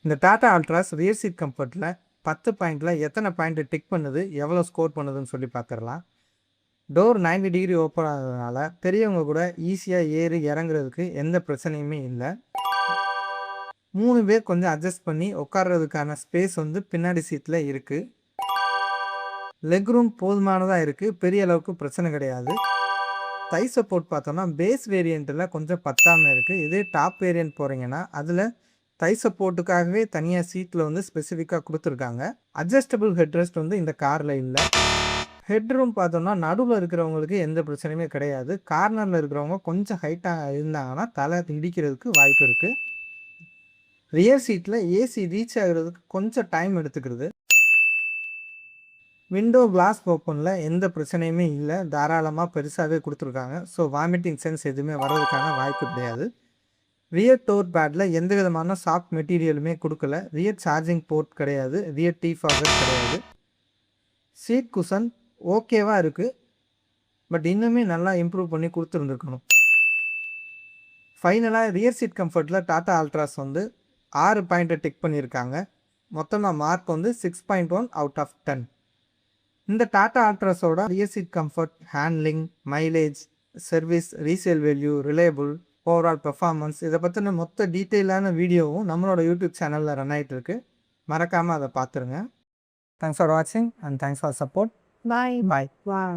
இந்த Tata அல்ட்ராஸ் rear seat கம்ஃபர்ட்டில் 10 பாயிண்டில் எத்தனை பாயிண்ட் டிக் பண்ணுது, எவ்வளோ ஸ்கோர் பண்ணுதுன்னு சொல்லி பார்த்துடலாம். டோர் 90 டிகிரி ஓப்பன் ஆகிறதுனால பெரியவங்க கூட ஈஸியாக ஏறி இறங்குறதுக்கு எந்த பிரச்சனையுமே இல்லை. 3 பேர் கொஞ்சம் அட்ஜஸ்ட் பண்ணி உட்கார்றதுக்கான ஸ்பேஸ் வந்து பின்னாடி சீட்டில் இருக்குது. லெக் ரூம் போதுமானதாக இருக்குது, பெரிய அளவுக்கு பிரச்சனை கிடையாது. தை சப்போர்ட் பார்த்தோம்னா பேஸ் வேரியண்ட்டில் கொஞ்சம் பத்தாமல் இருக்குது. இதே டாப் வேரியண்ட் போகிறீங்கன்னா அதில் தை சப்போர்ட்டுக்காகவே தனியாக சீட்டில் வந்து ஸ்பெசிஃபிக்காக கொடுத்துருக்காங்க. அட்ஜஸ்டபிள் ஹெட்ரெஸ்ட் வந்து இந்த காரில் இல்லை. ஹெட்ரூம் பார்த்தோம்னா நடுவில் இருக்கிறவங்களுக்கு எந்த பிரச்சனையுமே கிடையாது. கார்னரில் இருக்கிறவங்க கொஞ்சம் ஹைட்டாக இருந்தாங்கன்னா தலை இடிக்கிறதுக்கு வாய்ப்பு இருக்குது. ரியர் சீட்டில் ஏசி ரீச் ஆகிறதுக்கு கொஞ்சம் டைம் எடுத்துக்கிறது. விண்டோ கிளாஸ் ஓப்பனில் எந்த பிரச்சனையுமே இல்லை, தாராளமாக பெருசாகவே கொடுத்துருக்காங்க. ஸோ வாமிட்டிங் சென்ஸ் எதுவுமே வர்றதுக்கான வாய்ப்பு கிடையாது. ரியர் டோர் பேடில் எந்த விதமான சாஃப்ட் மெட்டீரியலுமே கொடுக்கல. ரியர் சார்ஜிங் போர்ட் கிடையாது, ரியர் டீ ஃபாகர் கிடையாது. சீட் குஷன் ஓகேவாக இருக்குது, பட் இன்னுமே நல்லா இம்ப்ரூவ் பண்ணி கொடுத்துருந்துருக்கணும். ஃபைனலாக ரியர் சீட் கம்ஃபர்ட்டில் டாடா அல்ட்ராஸ் வந்து 6 பாயிண்ட்டை டிக் பண்ணியிருக்காங்க. மொத்தமாக மார்க் வந்து 6.1 அவுட் ஆஃப் 10. இந்த டாடா அல்ட்ராஸோட rear seat comfort, handling, mileage, service, resale value, reliable, overall performance இதை பற்றின மொத்த டீட்டெயிலான வீடியோவும் நம்மளோட யூடியூப் சேனலில் ரன் ஆகிட்டு இருக்கு. மறக்காமல் அதை பார்த்துருங்க. தேங்க்ஸ் ஃபார் வாட்சிங் and thanks for support. Bye. Bye. Wow.